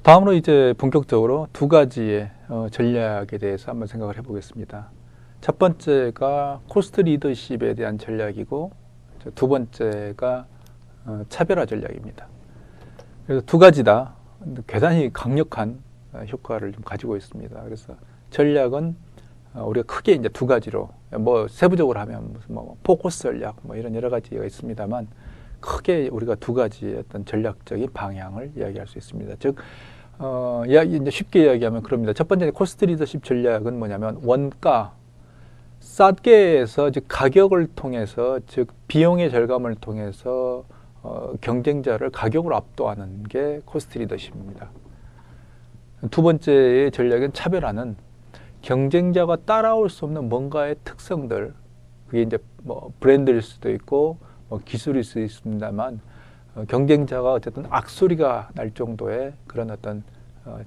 다음으로 이제 본격적으로 두 가지의 전략에 대해서 한번 생각을 해보겠습니다. 첫 번째가 코스트 리더십에 대한 전략이고, 두 번째가 차별화 전략입니다. 그래서 두 가지 다 대단히 강력한 효과를 좀 가지고 있습니다. 그래서 전략은 우리가 크게 이제 두 가지로, 뭐 세부적으로 하면 무슨 뭐 포커스 전략 뭐 이런 여러 가지가 있습니다만, 크게 우리가 두 가지의 어떤 전략적인 방향을 이야기할 수 있습니다. 즉, 이제 쉽게 이야기하면 그럽니다. 첫 번째 코스트 리더십 전략은 뭐냐면 원가, 싸게 해서 즉 가격을 통해서, 즉 비용의 절감을 통해서 경쟁자를 가격으로 압도하는 게 코스트 리더십입니다. 두 번째의 전략은 차별화는 경쟁자가 따라올 수 없는 뭔가의 특성들, 그게 이제 뭐 브랜드일 수도 있고 뭐 기술일 수 있습니다만, 경쟁자가 어쨌든 악소리가 날 정도의 그런 어떤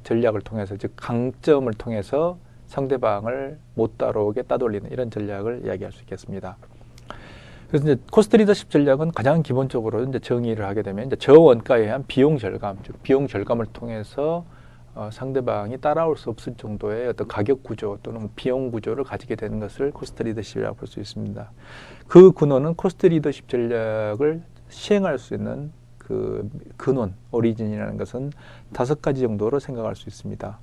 전략을 통해서, 즉 강점을 통해서 상대방을 못 따라오게 따돌리는 이런 전략을 이야기할 수 있겠습니다. 그래서 이제 코스트 리더십 전략은 가장 기본적으로 이제 정의를 하게 되면 이제 저원가에 의한 비용 절감, 즉 비용 절감을 통해서 상대방이 따라올 수 없을 정도의 어떤 가격 구조 또는 비용 구조를 가지게 되는 것을 코스트 리더십이라고 볼 수 있습니다. 그 근원은 코스트 리더십 전략을 시행할 수 있는 그 근원, 오리진이라는 것은 다섯 가지 정도로 생각할 수 있습니다.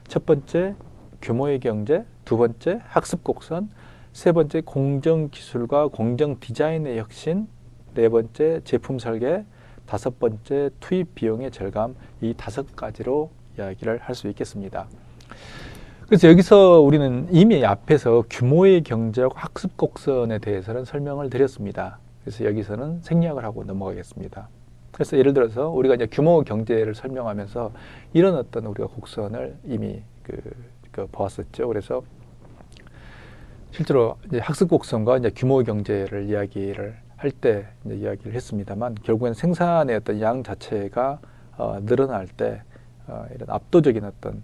첫 번째, 규모의 경제. 두 번째, 학습 곡선. 세 번째, 공정 기술과 공정 디자인의 혁신. 네 번째, 제품 설계. 다섯 번째, 투입 비용의 절감. 이 다섯 가지로 이야기를 할 수 있겠습니다. 그래서 여기서 우리는 이미 앞에서 규모의 경제와 학습 곡선에 대해서는 설명을 드렸습니다. 그래서 여기서는 생략을 하고 넘어가겠습니다. 그래서 예를 들어서 우리가 이제 규모 경제를 설명하면서 이런 어떤 우리가 곡선을 이미 보았었죠. 그래서 실제로 이제 학습 곡선과 이제 규모 경제를 이야기를 할 때 이야기를 했습니다만, 결국엔 생산의 어떤 양 자체가 늘어날 때 이런 압도적인 어떤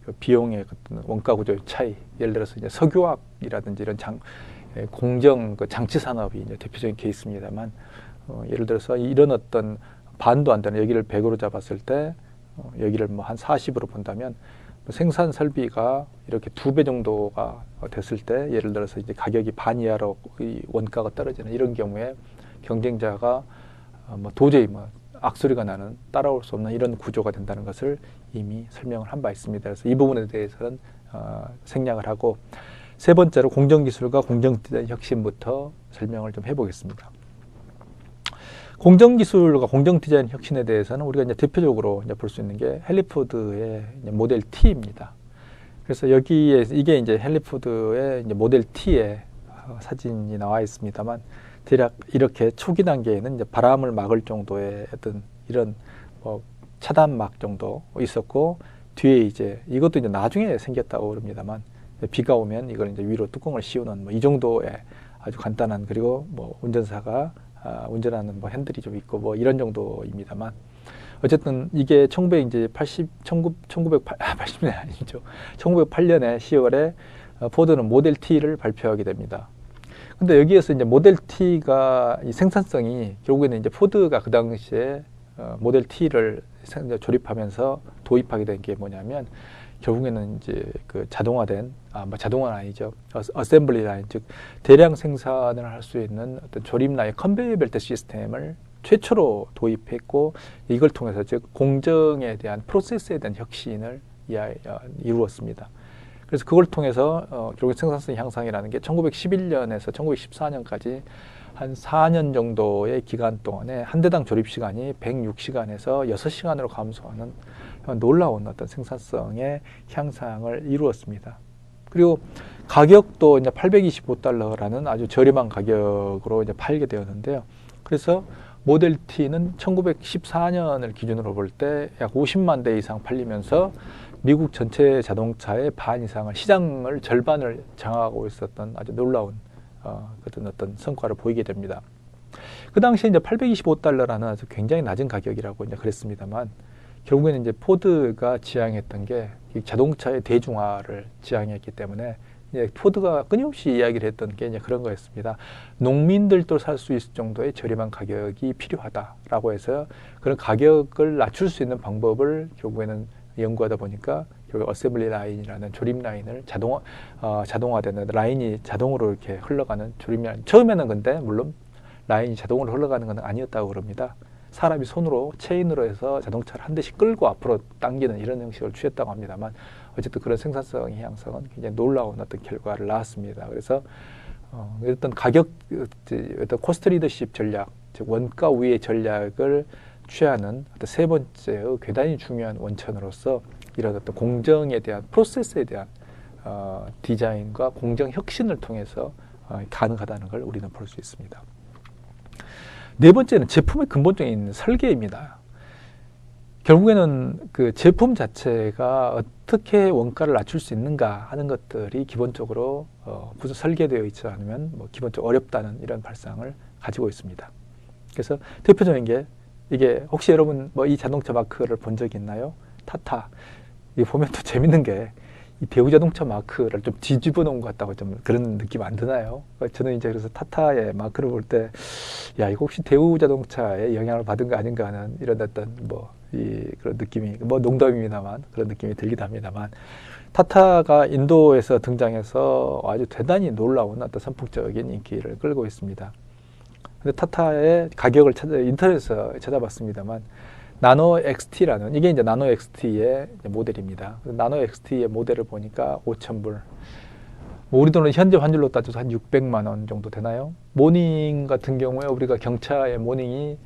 그 비용의 어떤 원가 구조의 차이, 예를 들어서 이제 석유화학이라든지 이런 공정 그 장치 산업이 이제 대표적인 케이스입니다만, 예를 들어서 이런 어떤 반도 안 되는, 여기를 100으로 잡았을 때 여기를 뭐 한 40으로 본다면 생산 설비가 이렇게 2배 정도가 됐을 때, 예를 들어서 이제 가격이 반 이하로 이 원가가 떨어지는 이런 경우에 경쟁자가 뭐 도저히 뭐 악소리가 나는, 따라올 수 없는 이런 구조가 된다는 것을 이미 설명을 한 바 있습니다. 그래서 이 부분에 대해서는 생략을 하고, 세 번째로 공정기술과 공정디자인 혁신부터 설명을 좀 해보겠습니다. 공정기술과 공정디자인 혁신에 대해서는 우리가 이제 대표적으로 이제 볼 수 있는 게 헨리포드의 모델 T입니다. 그래서 여기에 이게 이제 헨리포드의 이제 모델 T의 사진이 나와 있습니다만, 대략 이렇게 초기 단계에는 이제 바람을 막을 정도의 어떤 이런 뭐 차단막 정도 있었고, 뒤에 이제 이것도 이제 나중에 생겼다고 그럽니다만, 비가 오면 이걸 이제 위로 뚜껑을 씌우는 뭐 이 정도의 아주 간단한, 그리고 뭐 운전사가 운전하는 뭐 핸들이 좀 있고 뭐 이런 정도입니다만, 어쨌든 이게 1980년 아니죠. 1908년에 10월에 포드는 모델 T를 발표하게 됩니다. 근데 여기에서 이제 모델 T가 이 생산성이, 결국에는 이제 포드가 그 당시에 모델 T를 조립하면서 도입하게 된 게 뭐냐면, 결국에는 이제 그 자동화된, 뭐 자동화는 아니죠. 어셈블리 라인, 즉 대량 생산을 할 수 있는 어떤 조립 라인 컨베이어 벨트 시스템을 최초로 도입했고, 이걸 통해서 즉 공정에 대한 프로세스에 대한 혁신을 이루었습니다. 그래서 그걸 통해서 결국 생산성 향상이라는 게 1911년에서 1914년까지 한 4년 정도의 기간 동안에 한 대당 조립 시간이 106시간에서 6시간으로 감소하는 놀라운 어떤 생산성의 향상을 이루었습니다. 그리고 가격도 이제 $825라는 아주 저렴한 가격으로 이제 팔게 되었는데요. 그래서 모델 T는 1914년을 기준으로 볼 때 약 50만 대 이상 팔리면서 미국 전체 자동차의 반 이상을, 시장을 절반을 장악하고 있었던 아주 놀라운 어떤 성과를 보이게 됩니다. 그 당시에 이제 $825라는 아주 굉장히 낮은 가격이라고 이제 그랬습니다만, 결국에는 이제 포드가 지향했던 게 자동차의 대중화를 지향했기 때문에, 이제 포드가 끊임없이 이야기를 했던 게 이제 그런 거였습니다. 농민들도 살 수 있을 정도의 저렴한 가격이 필요하다라고 해서 그런 가격을 낮출 수 있는 방법을 결국에는 연구하다 보니까 결국 어셈블리 라인이라는 조립 라인을 자동화되는 라인이 자동으로 이렇게 흘러가는 조립 라인. 처음에는 근데 물론 라인이 자동으로 흘러가는 건 아니었다고 그럽니다. 사람이 손으로 체인으로 해서 자동차를 한 대씩 끌고 앞으로 당기는 이런 형식을 취했다고 합니다만 어쨌든 그런 생산성 향상은 굉장히 놀라운 어떤 결과를 낳았습니다. 그래서 어떤 어떤 코스트 리더십 전략, 즉 원가 우위의 전략을 취하는 어떤 세 번째의 대단히 중요한 원천으로서 이런 어떤 공정에 대한 프로세스에 대한 디자인과 공정 혁신을 통해서 가능하다는 걸 우리는 볼 수 있습니다. 네 번째는 제품의 근본적인 설계입니다. 결국에는 그 제품 자체가 어떻게 원가를 낮출 수 있는가 하는 것들이 기본적으로 무슨 설계되어 있지 않으면 뭐 기본적으로 어렵다는 이런 발상을 가지고 있습니다. 그래서 대표적인 게 이게 혹시 여러분 뭐 이 자동차 마크를 본 적 있나요? 타타. 이 보면 또 재밌는 게 이 대우 자동차 마크를 좀 뒤집어 놓은 것 같다고 좀 그런 느낌 안 드나요? 저는 이제 그래서 타타의 마크를 볼 때 야, 이거 혹시 대우 자동차에 영향을 받은 거 아닌가 하는 이런 어떤 그런 느낌이 농담입니다만 그런 느낌이 들기도 합니다만 타타가 인도에서 등장해서 아주 대단히 놀라운 어떤 선풍적인 인기를 끌고 있습니다. 근데 타타의 가격을 인터넷에서 찾아봤습니다만 나노 XT라는 이게 이제 나노 XT의 모델입니다. 나노 XT의 모델을 보니까 5,000불. 뭐 우리 돈은 현재 환율로 따져서 한 600만 원 정도 되나요? 모닝 같은 경우에 우리가 경차의 모닝이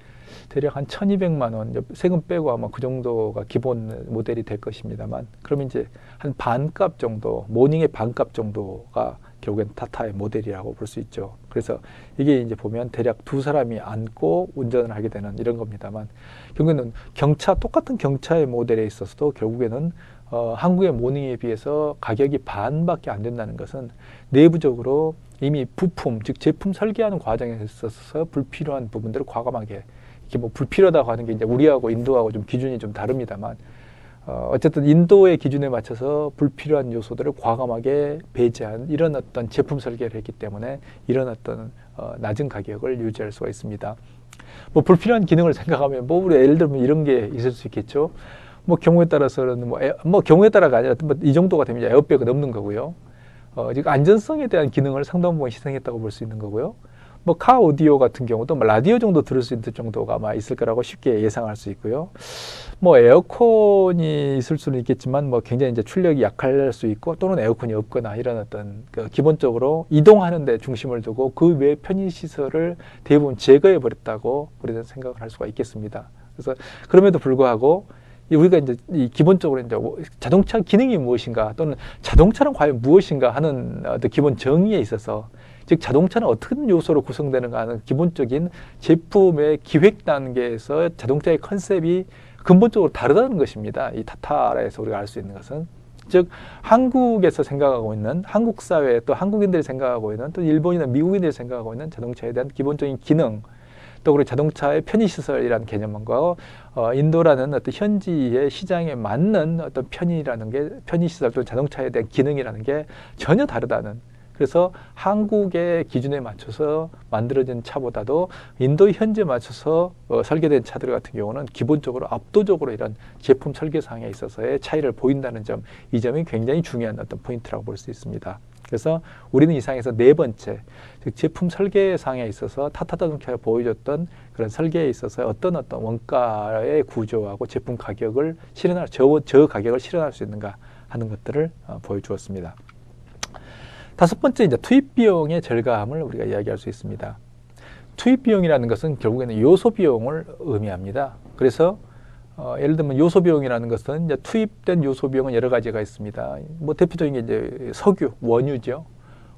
대략 한 1,200만 원, 세금 빼고 아마 그 정도가 기본 모델이 될 것입니다만, 그러면 이제 한 반값 정도, 모닝의 반값 정도가 결국엔 타타의 모델이라고 볼 수 있죠. 그래서 이게 이제 보면 대략 두 사람이 앉고 운전을 하게 되는 이런 겁니다만, 결국에는 똑같은 경차의 모델에 있어서도 결국에는 한국의 모닝에 비해서 가격이 반밖에 안 된다는 것은 내부적으로 이미 부품, 즉 제품 설계하는 과정에 있어서 불필요한 부분들을 과감하게 이게 뭐 불필요하다고 하는 게 이제 우리하고 인도하고 좀 기준이 좀 다릅니다만 어쨌든 인도의 기준에 맞춰서 불필요한 요소들을 과감하게 배제한 이런 어떤 제품 설계를 했기 때문에 이런 어떤 낮은 가격을 유지할 수가 있습니다. 뭐 불필요한 기능을 생각하면 뭐 우리 예를 들면 이런 게 있을 수 있겠죠. 뭐 경우에 따라서는 뭐 경우에 따라가 아니라 뭐 이 정도가 되면 에어백을 넣는 거고요. 즉 안전성에 대한 기능을 상당 부분 희생했다고 볼 수 있는 거고요. 뭐 카 오디오 같은 경우도 뭐 라디오 정도 들을 수 있는 정도가 아마 있을 거라고 쉽게 예상할 수 있고요. 뭐 에어컨이 있을 수는 있겠지만 뭐 굉장히 이제 출력이 약할 수 있고 또는 에어컨이 없거나 이런 어떤 기본적으로 이동하는 데 중심을 두고 그 외 편의 시설을 대부분 제거해 버렸다고 우리는 생각을 할 수가 있겠습니다. 그래서 그럼에도 불구하고 우리가 이제 기본적으로 이제 자동차 기능이 무엇인가 또는 자동차는 과연 무엇인가 하는 어떤 기본 정의에 있어서 즉 자동차는 어떤 요소로 구성되는가 하는 기본적인 제품의 기획 단계에서 자동차의 컨셉이 근본적으로 다르다는 것입니다. 이 타타라에서 우리가 알 수 있는 것은 즉 한국에서 생각하고 있는 한국 사회 또 한국인들이 생각하고 있는 또 일본이나 미국인들이 생각하고 있는 자동차에 대한 기본적인 기능 또 그리고 자동차의 편의시설이라는 개념과 인도라는 어떤 현지의 시장에 맞는 어떤 편의시설 또는 자동차에 대한 기능이라는 게 전혀 다르다는 그래서 한국의 기준에 맞춰서 만들어진 차보다도 인도 현지에 맞춰서 설계된 차들 같은 경우는 기본적으로 압도적으로 이런 제품 설계상에 있어서의 차이를 보인다는 점, 이 점이 굉장히 중요한 어떤 포인트라고 볼 수 있습니다. 그래서 우리는 이상에서 네 번째, 즉 제품 설계상에 있어서 타타 자동차가 보여줬던 그런 설계에 있어서 어떤 원가의 구조하고 제품 가격을 저 가격을 실현할 수 있는가 하는 것들을 보여주었습니다. 다섯 번째, 이제 투입 비용의 절감을 우리가 이야기할 수 있습니다. 투입 비용이라는 것은 결국에는 요소 비용을 의미합니다. 그래서 예를 들면 요소 비용이라는 것은 이제 투입된 요소 비용은 여러 가지가 있습니다. 뭐 대표적인 게 이제 석유, 원유죠.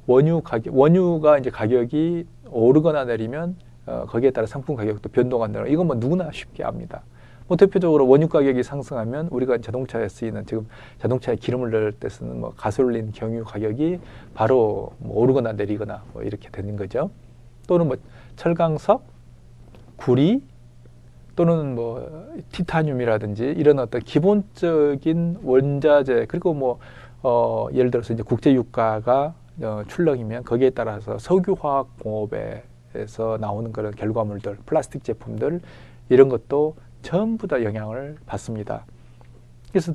원유가 이제 가격이 오르거나 내리면 거기에 따라 상품 가격도 변동한다는 이건 뭐 누구나 쉽게 압니다. 뭐 대표적으로 원유 가격이 상승하면 우리가 자동차에 쓰이는 지금 자동차에 기름을 넣을 때 쓰는 뭐 가솔린, 경유 가격이 바로 뭐 오르거나 내리거나 뭐 이렇게 되는 거죠. 또는 뭐 철강석, 구리 또는 뭐 티타늄이라든지 이런 어떤 기본적인 원자재 그리고 뭐 예를 들어서 이제 국제 유가가 출렁이면 거기에 따라서 석유화학공업에서 나오는 그런 결과물들, 플라스틱 제품들 이런 것도 전부 다 영향을 받습니다. 그래서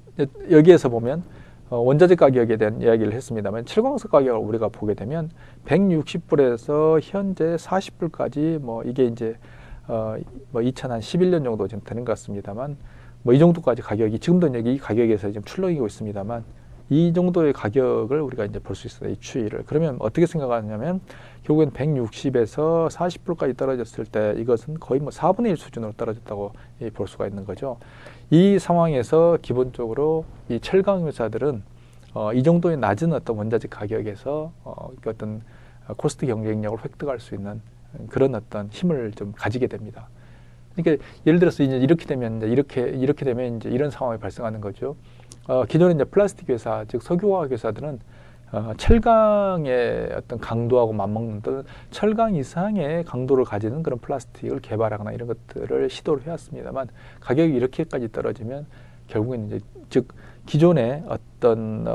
여기에서 보면 원자재 가격에 대한 이야기를 했습니다만 철광석 가격을 우리가 보게 되면 160불에서 현재 40불까지 뭐 이게 이제 뭐 2011년 정도 지금 되는 것 같습니다만 뭐 이 정도까지 가격이 지금도 여기 이 가격에서 지금 출렁이고 있습니다만 이 정도의 가격을 우리가 이제 볼 수 있어요. 이 추이를. 그러면 어떻게 생각하냐면 결국엔 160에서 40불까지 떨어졌을 때 이것은 거의 뭐 4분의 1 수준으로 떨어졌다고 볼 수가 있는 거죠. 이 상황에서 기본적으로 이 철강 회사들은 이 정도의 낮은 어떤 원자재 가격에서 어떤 코스트 경쟁력을 획득할 수 있는 그런 어떤 힘을 좀 가지게 됩니다. 그러니까 예를 들어서 이제 이렇게 되면 이렇게 되면 이제 이런 상황이 발생하는 거죠. 기존에 이제 플라스틱 회사, 즉 석유화학 회사들은 철강의 어떤 강도하고 맞먹는 또 철강 이상의 강도를 가지는 그런 플라스틱을 개발하거나 이런 것들을 시도를 해왔습니다만 가격이 이렇게까지 떨어지면 결국엔 이제 즉 기존의 어떤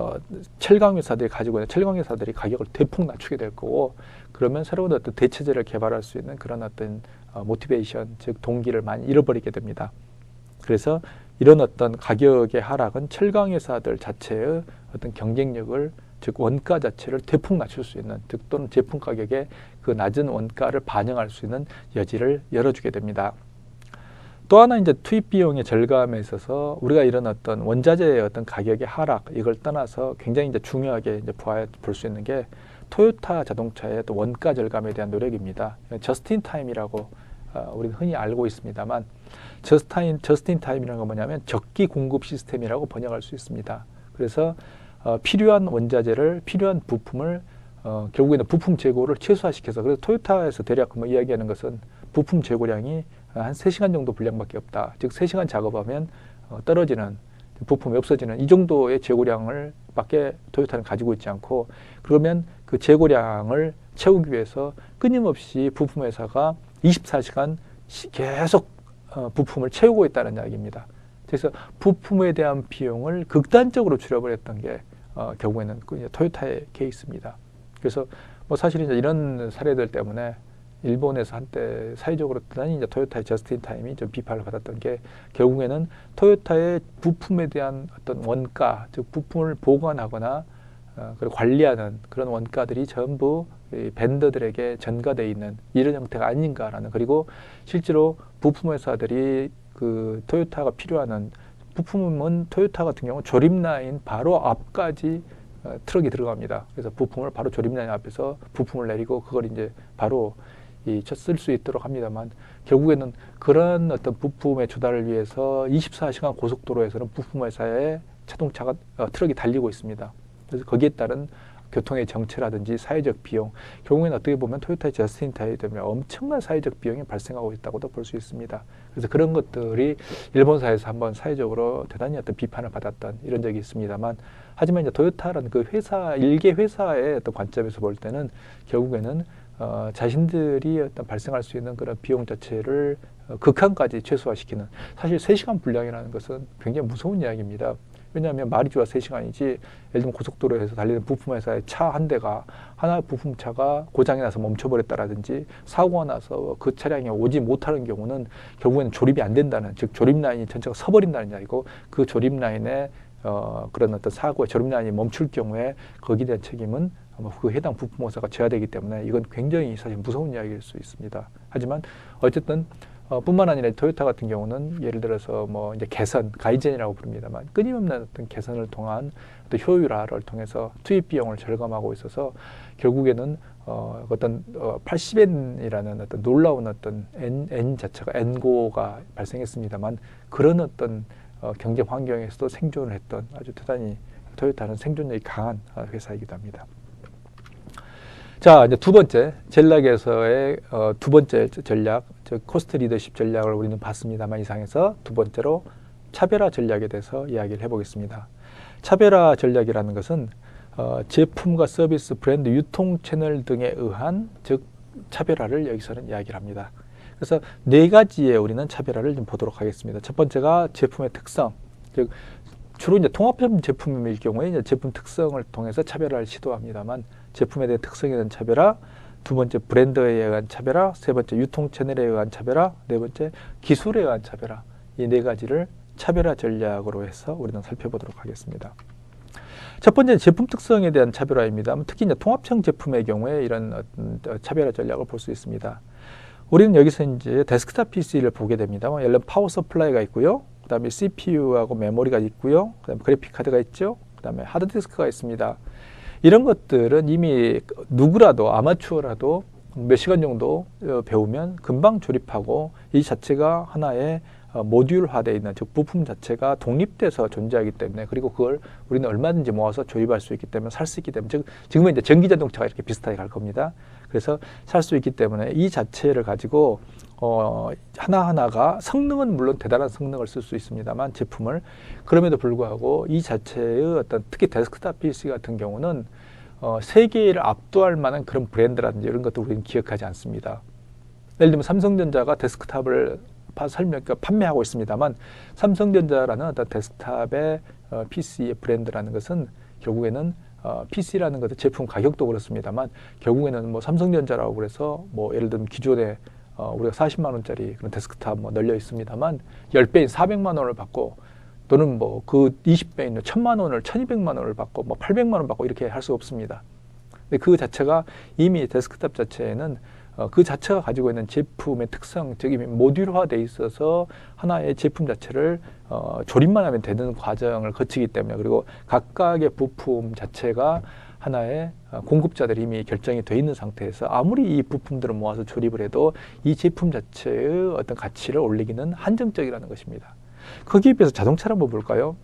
철강 회사들이 가지고 있는 철강 회사들이 가격을 대폭 낮추게 될 거고 그러면 새로운 어떤 대체재를 개발할 수 있는 그런 어떤 모티베이션 즉 동기를 많이 잃어버리게 됩니다. 그래서 이런 어떤 가격의 하락은 철강 회사들 자체의 어떤 경쟁력을 즉 원가 자체를 대폭 낮출 수 있는 즉 또는 제품 가격의 그 낮은 원가를 반영할 수 있는 여지를 열어주게 됩니다. 또 하나 이제 투입 비용의 절감에 있어서 우리가 이런 어떤 원자재의 어떤 가격의 하락 이걸 떠나서 굉장히 이제 중요하게 이제 볼 수 있는 게 토요타 자동차의 또 원가 절감에 대한 노력입니다. 저스틴 타임이라고 우리는 흔히 알고 있습니다만 저스틴 타임이라는 건 뭐냐면 적기 공급 시스템이라고 번역할 수 있습니다. 그래서 필요한 원자재를 필요한 부품을 결국에는 부품 재고를 최소화시켜서 그래서 토요타에서 대략 뭐 이야기하는 것은 부품 재고량이 한 3시간 정도 분량밖에 없다. 즉 3시간 작업하면 떨어지는 부품이 없어지는 이 정도의 재고량을 밖에 토요타는 가지고 있지 않고 그러면 그 재고량을 채우기 위해서 끊임없이 부품 회사가 24시간 계속 부품을 채우고 있다는 이야기입니다. 그래서 부품에 대한 비용을 극단적으로 줄여버렸던 게 결국에는 그 토요타의 케이스입니다. 그래서 뭐 사실 이제 이런 사례들 때문에 일본에서 한때 사회적으로 대단히 이제 토요타의 저스틴 타임이 좀 비판을 받았던 게 결국에는 토요타의 부품에 대한 어떤 원가, 즉 부품을 보관하거나 그리고 관리하는 그런 원가들이 전부 이 벤더들에게 전가되어 있는 이런 형태가 아닌가라는 그리고 실제로 부품 회사들이 그 토요타가 필요한 부품은 토요타 같은 경우 조립 라인 바로 앞까지 트럭이 들어갑니다. 그래서 부품을 바로 조립 라인 앞에서 부품을 내리고 그걸 이제 바로 쓸 수 있도록 합니다만 결국에는 그런 어떤 부품의 조달을 위해서 24시간 고속도로에서는 부품 회사의 자동차가 트럭이 달리고 있습니다. 그래서 거기에 따른 교통의 정체라든지 사회적 비용, 결국에는 어떻게 보면 토요타의 저스틴 타임 때문에 엄청난 사회적 비용이 발생하고 있다고도 볼 수 있습니다. 그래서 그런 것들이 일본 사회에서 한번 사회적으로 대단히 어떤 비판을 받았던 이런 적이 있습니다만, 하지만 이제 토요타라는 그 회사 일개 회사의 어떤 관점에서 볼 때는 결국에는 자신들이 어떤 발생할 수 있는 그런 비용 자체를 극한까지 최소화시키는, 사실 3시간 분량이라는 것은 굉장히 무서운 이야기입니다. 왜냐하면 말이 좋아 3시간이지 예를 들면 고속도로에서 달리는 부품 회사의 차 한 대가 하나의 부품차가 고장이 나서 멈춰버렸다라든지 사고가 나서 그 차량이 오지 못하는 경우는 결국에는 조립이 안 된다는, 즉 조립 라인이 전체가 서버린다는 이야기고, 그 조립 라인에 그런 어떤 사고에 조립 라인이 멈출 경우에 거기에 대한 책임은 그 해당 부품 회사가 져야 되기 때문에 이건 굉장히 사실 무서운 이야기일 수 있습니다. 하지만 어쨌든 뿐만 아니라 토요타 같은 경우는 예를 들어서 뭐 이제 개선, 가이젠이라고 부릅니다만 끊임없는 어떤 개선을 통한 어떤 효율화를 통해서 투입 비용을 절감하고 있어서 결국에는 어떤 80엔이라는 어떤 놀라운 어떤 N 자체가 N고가 발생했습니다만 그런 어떤 경제 환경에서도 생존을 했던 아주 대단히 토요타는 생존력이 강한 회사이기도 합니다. 자, 이제 두 번째 전략에서의 두 번째 전략, 즉 코스트 리더십 전략을 우리는 봤습니다만 이상에서 두 번째로 차별화 전략에 대해서 이야기를 해보겠습니다. 차별화 전략이라는 것은 제품과 서비스, 브랜드, 유통 채널 등에 의한 즉 차별화를 여기서는 이야기를 합니다. 그래서 네 가지의 우리는 차별화를 좀 보도록 하겠습니다. 첫 번째가 제품의 특성, 즉 주로 이제 통합형 제품일 경우에 이제 제품 특성을 통해서 차별화를 시도합니다만 제품에 대한 특성에 대한 차별화, 두 번째 브랜드에 의한 차별화, 세 번째 유통 채널에 의한 차별화, 네 번째 기술에 의한 차별화, 이 네 가지를 차별화 전략으로 해서 우리는 살펴보도록 하겠습니다. 첫 번째는 제품 특성에 대한 차별화입니다. 특히 이제 통합형 제품의 경우에 이런 어떤 차별화 전략을 볼 수 있습니다. 우리는 여기서 이제 데스크탑 PC를 보게 됩니다. 예를 들면 파워 서플라이가 있고요. 그 다음에 CPU하고 메모리가 있고요. 그 다음에 그래픽 카드가 있죠. 그 다음에 하드디스크가 있습니다. 이런 것들은 이미 누구라도 아마추어라도 몇 시간 정도 배우면 금방 조립하고 이 자체가 하나의 모듈화되어 있는, 즉 부품 자체가 독립돼서 존재하기 때문에, 그리고 그걸 우리는 얼마든지 모아서 조립할 수 있기 때문에, 살 수 있기 때문에, 즉 지금은 이제 전기자동차가 이렇게 비슷하게 갈 겁니다. 그래서 살 수 있기 때문에 이 자체를 가지고 하나하나가 성능은 물론 대단한 성능을 쓸 수 있습니다만, 제품을, 그럼에도 불구하고 이 자체의 어떤, 특히 데스크탑 PC 같은 경우는 세계를 압도할 만한 그런 브랜드라든지 이런 것도 우리는 기억하지 않습니다. 예를 들면 삼성전자가 데스크탑을 판매하고 있습니다만, 삼성전자라는 어떤 데스크탑의 PC의 브랜드라는 것은 결국에는 PC라는 것은 제품 가격도 그렇습니다만, 결국에는 뭐 삼성전자라고 그래서 뭐 예를 들면 기존에 우리가 40만 원짜리 그런 데스크탑 뭐 널려 있습니다만 10배인 400만 원을 받고, 또는 뭐 그 20배 있는 1000만 원을 1200만 원을 받고 뭐 800만 원 받고 이렇게 할 수 없습니다. 근데 그 자체가 이미 데스크탑 자체에는 그 자체가 가지고 있는 제품의 특성, 즉 모듈화되어 있어서 하나의 제품 자체를 조립만 하면 되는 과정을 거치기 때문에, 그리고 각각의 부품 자체가 하나의 공급자들이 이미 결정이 되어 있는 상태에서 아무리 이 부품들을 모아서 조립을 해도 이 제품 자체의 어떤 가치를 올리기는 한정적이라는 것입니다. 거기에 비해서 자동차를 한번 볼까요?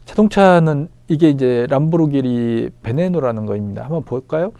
자동차는 이게 이제 람보르기니 베네노라는 거입니다. 한번 볼까요?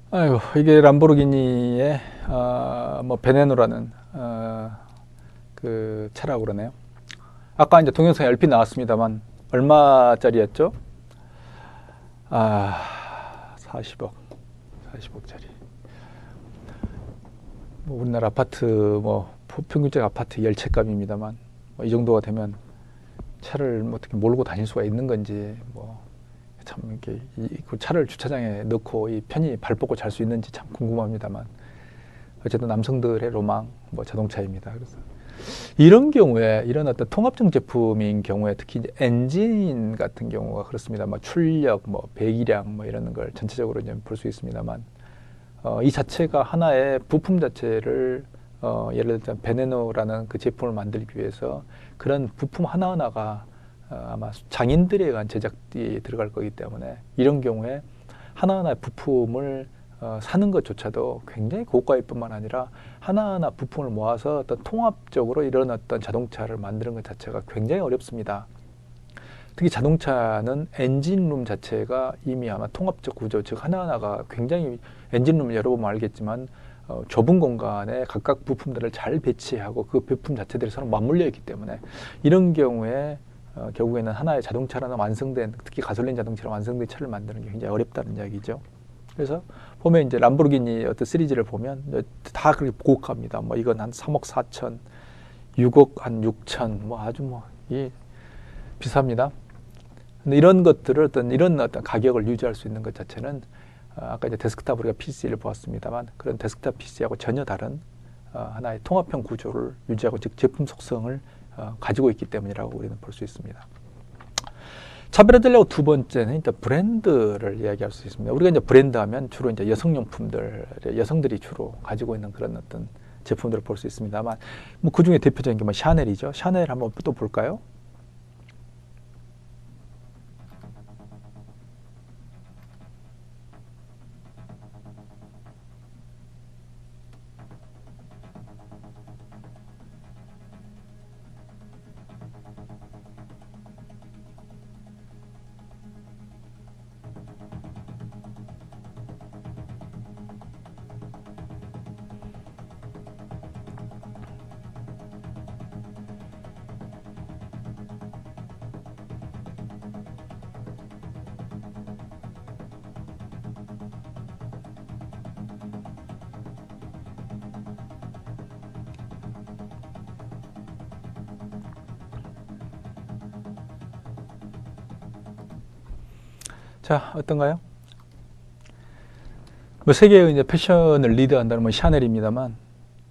아유, 이게 람보르기니의 뭐 베네노라는 그 차라고 그러네요. 아까 이제 동영상에 얼핏 나왔습니다만 얼마짜리였죠? 40억짜리. 뭐 우리나라 아파트 뭐 평균적 아파트 10채값입니다만 뭐 이 정도가 되면 차를 뭐 어떻게 몰고 다닐 수가 있는 건지, 뭐 참 이렇게 그 차를 주차장에 넣고 편히 발 뻗고 잘 수 있는지 참 궁금합니다만, 어쨌든 남성들의 로망 뭐 자동차입니다. 그래서 이런 경우에, 이런 어떤 통합형 제품인 경우에, 특히 이제 엔진 같은 경우가 그렇습니다. 뭐 출력, 뭐 배기량 뭐 이런 걸 전체적으로 이제 볼 수 있습니다만, 이 자체가 하나의 부품 자체를 예를 들면 베네노라는 그 제품을 만들기 위해서 그런 부품 하나하나가 아마 장인들에 의한 제작이 들어갈 거기 때문에, 이런 경우에 하나하나의 부품을 사는 것조차도 굉장히 고가일 뿐만 아니라 하나하나 부품을 모아서 어떤 통합적으로 이런 어떤 자동차를 만드는 것 자체가 굉장히 어렵습니다. 특히 자동차는 엔진룸 자체가 이미 아마 통합적 구조, 즉 하나하나가 굉장히, 엔진룸을 열어보면 알겠지만 좁은 공간에 각각 부품들을 잘 배치하고 그 부품 자체들이 서로 맞물려 있기 때문에, 이런 경우에 결국에는 하나의 자동차라는 완성된, 특히 가솔린 자동차로 완성된 차를 만드는 게 굉장히 어렵다는 이야기죠. 그래서 보면 이제 람보르기니 어떤 시리즈를 보면 다 그렇게 고가입니다. 뭐 이건 한 3억 4천, 6억 한 6천, 뭐 아주 뭐 비쌉니다. 근데 이런 것들을 이런 어떤 가격을 유지할 수 있는 것 자체는 아까 이제 데스크탑 우리가 PC를 보았습니다만, 그런 데스크탑 PC하고 전혀 다른 하나의 통합형 구조를 유지하고, 즉 제품 속성을 가지고 있기 때문이라고 우리는 볼 수 있습니다. 차별화 전략 두 번째는 일단 브랜드를 이야기할 수 있습니다. 우리가 이제 브랜드 하면 주로 이제 여성용품들, 여성들이 주로 가지고 있는 그런 어떤 제품들을 볼 수 있습니다만, 뭐 그 중에 대표적인 게 뭐 샤넬이죠. 샤넬 한번 또 볼까요? 자, 어떤가요? 뭐 세계의 이제 패션을 리드한다는 건 샤넬입니다만,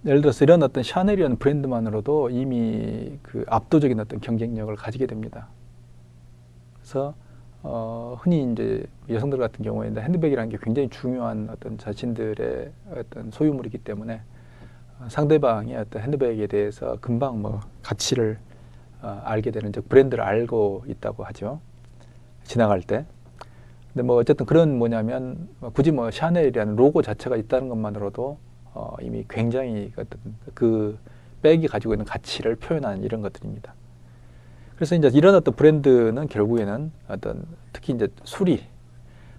예를 들어서 이런 어떤 샤넬이라는 브랜드만으로도 이미 그 압도적인 어떤 경쟁력을 가지게 됩니다. 그래서 흔히 이제 여성들 같은 경우에 핸드백이라는 게 굉장히 중요한 어떤 자신들의 어떤 소유물이기 때문에 상대방의 어떤 핸드백에 대해서 금방 뭐 가치를 알게 되는, 즉 브랜드를 알고 있다고 하죠. 지나갈 때. 근데 뭐 어쨌든 그런 뭐냐면 굳이 뭐 샤넬이라는 로고 자체가 있다는 것만으로도 이미 굉장히 어떤 그 백이 가지고 있는 가치를 표현하는 이런 것들입니다. 그래서 이제 이런 어떤 브랜드는 결국에는 어떤 특히 이제 수리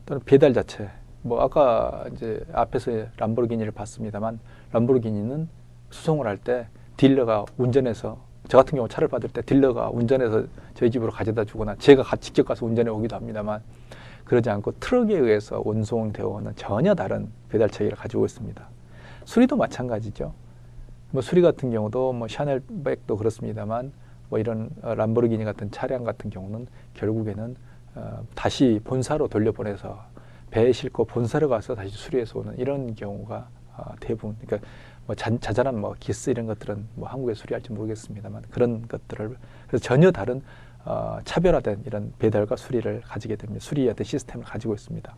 또는 배달 자체, 뭐 아까 이제 앞에서 람보르기니를 봤습니다만, 람보르기니는 수송을 할 때 딜러가 운전해서, 저 같은 경우 차를 받을 때 딜러가 운전해서 저희 집으로 가져다 주거나 제가 직접 가서 운전해 오기도 합니다만, 그러지 않고 트럭에 의해서 운송되어 오는 전혀 다른 배달 체계를 가지고 있습니다. 수리도 마찬가지죠. 뭐 수리 같은 경우도 뭐 샤넬 백도 그렇습니다만, 뭐 이런 람보르기니 같은 차량 같은 경우는 결국에는 다시 본사로 돌려보내서 배에 싣고 본사로 가서 다시 수리해서 오는 이런 경우가 대부분. 그러니까 뭐 자잘한 뭐 기스 이런 것들은 뭐 한국에 수리할지 모르겠습니다만, 그런 것들을, 그래서 전혀 다른 차별화된 이런 배달과 수리를 가지게 됩니다. 수리의 어떤 시스템을 가지고 있습니다.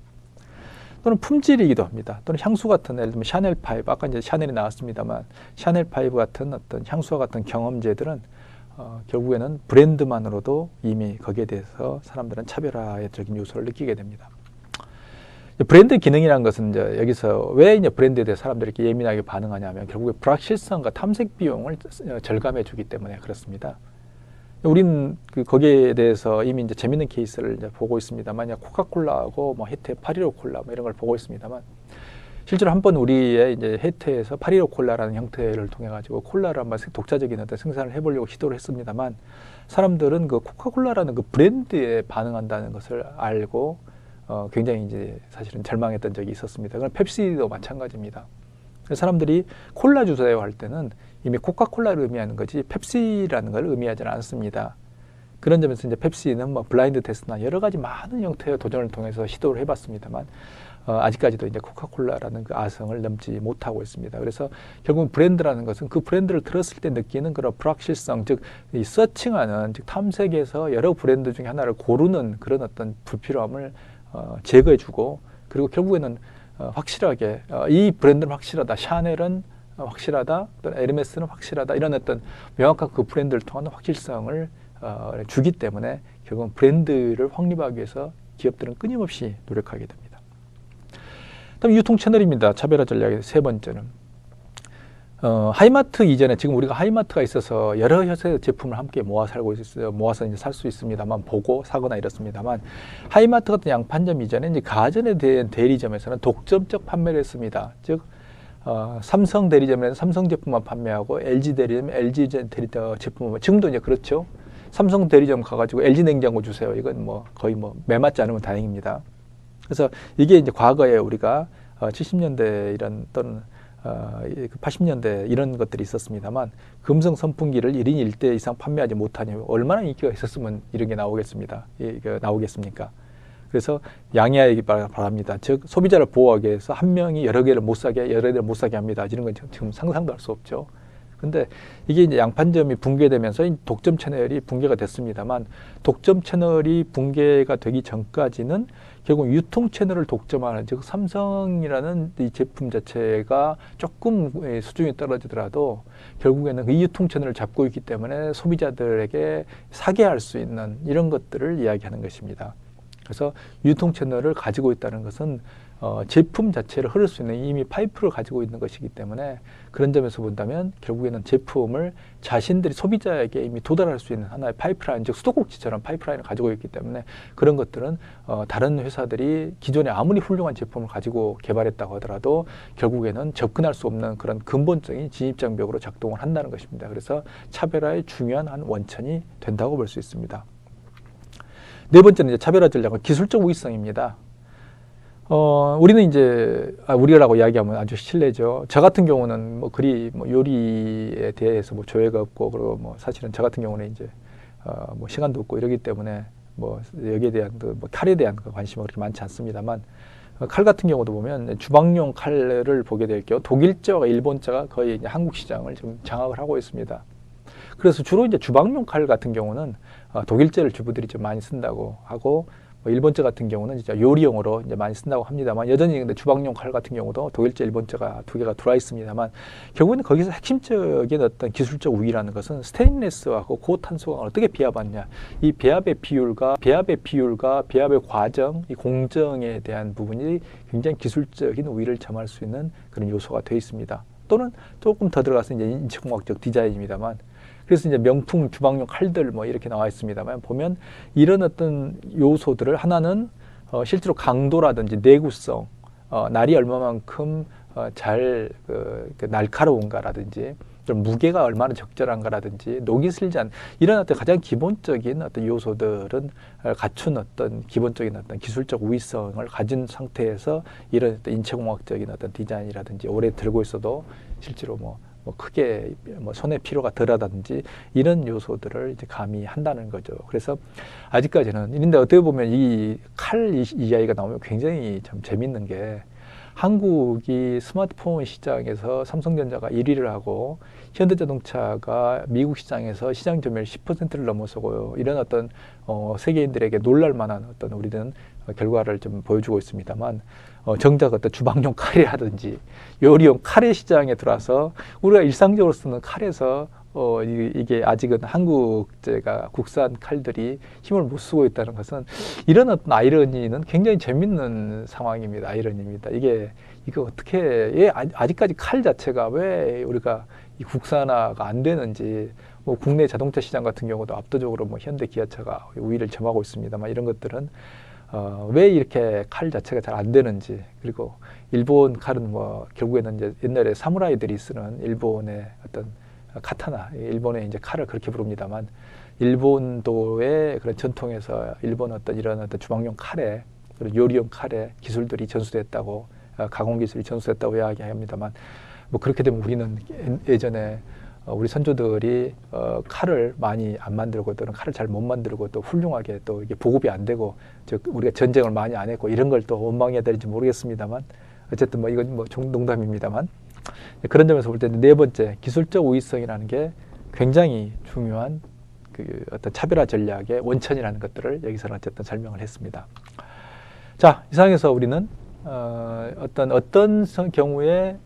또는 품질이기도 합니다. 또는 향수 같은, 예를 들면 샤넬 파이브, 아까 이제 샤넬이 나왔습니다만, 샤넬 파이브 같은 어떤 향수와 같은 경험제들은 결국에는 브랜드만으로도 이미 거기에 대해서 사람들은 차별화적인 요소를 느끼게 됩니다. 브랜드 기능이라는 것은 이제 여기서 왜 이제 브랜드에 대해 사람들이 이렇게 예민하게 반응하냐면, 결국에 불확실성과 탐색 비용을 절감해 주기 때문에 그렇습니다. 우린 거기에 대해서 이미 이제 재밌는 케이스를 이제 보고 있습니다. 만약 코카콜라하고 뭐 혜태 815 콜라 뭐 이런 걸 보고 있습니다만, 실제로 한번 우리의 이제 혜태에서 815 콜라라는 형태를 통해 가지고 콜라를 한번 독자적인 어떤 생산을 해보려고 시도를 했습니다만, 사람들은 그 코카콜라라는 그 브랜드에 반응한다는 것을 알고 굉장히 이제 사실은 절망했던 적이 있었습니다. 그럼 펩시도 마찬가지입니다. 사람들이 콜라 주세요 할 때는 이미 코카콜라를 의미하는 거지 펩시라는 걸 의미하지는 않습니다. 그런 점에서 이제 펩시는 뭐 블라인드 테스트나 여러 가지 많은 형태의 도전을 통해서 시도를 해봤습니다만, 아직까지도 이제 코카콜라라는 그 아성을 넘지 못하고 있습니다. 그래서 결국 브랜드라는 것은 그 브랜드를 들었을 때 느끼는 그런 불확실성, 즉 이 서칭하는, 즉 탐색에서 여러 브랜드 중에 하나를 고르는 그런 어떤 불필요함을 제거해주고, 그리고 결국에는 확실하게 이 브랜드는 확실하다, 샤넬은 확실하다, 또는 에르메스는 확실하다, 이런 어떤 명확한 그 브랜드를 통한 확실성을 주기 때문에 결국은 브랜드를 확립하기 위해서 기업들은 끊임없이 노력하게 됩니다. 다음 유통 채널입니다. 차별화 전략의 세 번째는 하이마트 이전에, 지금 우리가 하이마트가 있어서 여러 회사의 제품을 함께 모아 살고 있어요. 모아서 이제 살 수 있습니다만, 보고 사거나 이렇습니다만, 하이마트 같은 양판점 이전에 이제 가전에 대한 대리점에서는 독점적 판매를 했습니다. 즉 삼성 대리점에는 삼성 제품만 판매하고, LG 대리점 LG 제품만, 지금도 이제 그렇죠. 삼성 대리점 가가지고 LG 냉장고 주세요. 이건 뭐 거의 뭐 매맞지 않으면 다행입니다. 그래서 이게 이제 과거에 우리가 70년대 이런 또는 80년대 이런 것들이 있었습니다만, 금성 선풍기를 1인 1대 이상 판매하지 못하니 얼마나 인기가 있었으면 이런 게 나오겠습니다. 나오겠습니까? 그래서 양해하기 바랍니다. 즉 소비자를 보호하기 위해서 한 명이 여러 개를 못 사게, 여러 개를 못 사게 합니다. 이런 건 지금 상상도 할 수 없죠. 근데 이게 이제 양판점이 붕괴되면서 독점 채널이 붕괴가 됐습니다만, 독점 채널이 붕괴가 되기 전까지는 결국 유통 채널을 독점하는, 즉 삼성이라는 이 제품 자체가 조금 수준이 떨어지더라도 결국에는 이 유통 채널을 잡고 있기 때문에 소비자들에게 사게 할 수 있는 이런 것들을 이야기하는 것입니다. 그래서 유통 채널을 가지고 있다는 것은 제품 자체를 흐를 수 있는 이미 파이프를 가지고 있는 것이기 때문에, 그런 점에서 본다면 결국에는 제품을 자신들이 소비자에게 이미 도달할 수 있는 하나의 파이프라인, 즉 수도꼭지처럼 파이프라인을 가지고 있기 때문에, 그런 것들은 다른 회사들이 기존에 아무리 훌륭한 제품을 가지고 개발했다고 하더라도 결국에는 접근할 수 없는 그런 근본적인 진입장벽으로 작동을 한다는 것입니다. 그래서 차별화의 중요한 한 원천이 된다고 볼 수 있습니다. 네 번째는 이제 차별화 전략은 기술적 우위성입니다. 우리는 이제, 우리라고 이야기하면 아주 실례죠. 저 같은 경우는 요리에 대해서 조예가 없고, 그리고 사실은 저 같은 경우는 이제, 시간도 없고 이러기 때문에 여기에 대한 칼에 대한 관심은 그렇게 많지 않습니다만, 칼 같은 경우도 보면 주방용 칼을 보게 될 경우 독일제와 일본제가 거의 이제 한국 시장을 좀 장악을 하고 있습니다. 그래서 주로 이제 주방용 칼 같은 경우는 독일제를 주부들이 좀 많이 쓴다고 하고, 일본제 같은 경우는 진짜 요리용으로 이제 많이 쓴다고 합니다만, 여전히 근데 주방용 칼 같은 경우도 독일제, 일본제가 두 개가 들어와 있습니다만, 결국에는 거기서 핵심적인 어떤 기술적 우위라는 것은 스테인리스하고 고탄소가 어떻게 배합하느냐, 이 배합의 비율과 배합의 과정, 이 공정에 대한 부분이 굉장히 기술적인 우위를 점할 수 있는 그런 요소가 되어 있습니다. 또는 조금 더 들어가서 이제 인체공학적 디자인입니다만, 그래서 이제 명품 주방용 칼들 이렇게 나와 있습니다만, 보면 이런 어떤 요소들을 하나는 실제로 강도라든지 내구성, 날이 얼마만큼 잘 날카로운가라든지, 좀 무게가 얼마나 적절한가라든지, 녹이 슬지 않은 이런 어떤 가장 기본적인 어떤 요소들은 갖춘 어떤 기본적인 어떤 기술적 우위성을 가진 상태에서 이런 어떤 인체공학적인 어떤 디자인이라든지 오래 들고 있어도 실제로 크게 손의 피로가 덜하다든지 이런 요소들을 이제 가미한다는 거죠. 그래서 아직까지는, 근데 어떻게 보면 이 칼 이야기가 나오면 굉장히 참 재밌는 게, 한국이 스마트폰 시장에서 삼성전자가 1위를 하고 현대자동차가 미국 시장에서 시장 점유율 10%를 넘어서고요. 이런 어떤 세계인들에게 놀랄 만한 어떤 우리는 결과를 좀 보여주고 있습니다만, 정작 어떤 주방용 칼이라든지 요리용 칼의 시장에 들어와서 우리가 일상적으로 쓰는 칼에서 이게 아직은 한국제가 국산 칼들이 힘을 못 쓰고 있다는 것은, 이런 어떤 아이러니는 굉장히 재밌는 상황입니다. 아이러니입니다. 이거 어떻게, 아직까지 칼 자체가 왜 우리가 이 국산화가 안 되는지, 국내 자동차 시장 같은 경우도 압도적으로 현대 기아차가 우위를 점하고 있습니다만, 이런 것들은 왜 이렇게 칼 자체가 잘 안 되는지, 그리고 일본 칼은 결국에는 이제 옛날에 사무라이들이 쓰는 일본의 어떤 카타나, 일본의 이제 칼을 그렇게 부릅니다만, 일본도의 그런 전통에서 일본 이런 어떤 주방용 칼에, 그런 요리용 칼에 기술들이 전수됐다고, 가공 기술이 전수됐다고 이야기합니다만, 그렇게 되면 우리는 예전에 우리 선조들이 칼을 많이 안 만들고, 또는 칼을 잘 못 만들고, 또 훌륭하게 또 이게 보급이 안 되고, 즉 우리가 전쟁을 많이 안 했고, 이런 걸 또 원망해야 될지 모르겠습니다만, 어쨌든 이건 농담입니다만, 그런 점에서 볼 때는 네 번째, 기술적 우위성이라는 게 굉장히 중요한 어떤 차별화 전략의 원천이라는 것들을 여기서는 어쨌든 설명을 했습니다. 자, 이상해서 우리는 어떤 경우에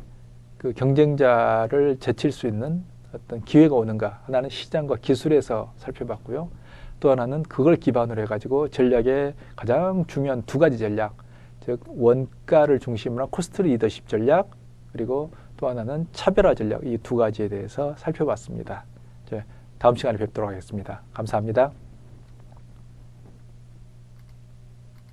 그 경쟁자를 제칠 수 있는 어떤 기회가 오는가, 하나는 시장과 기술에서 살펴봤고요. 또 하나는 그걸 기반으로 해가지고 전략의 가장 중요한 두 가지 전략, 즉 원가를 중심으로 한 코스트 리더십 전략, 그리고 또 하나는 차별화 전략, 이 두 가지에 대해서 살펴봤습니다. 다음 시간에 뵙도록 하겠습니다. 감사합니다.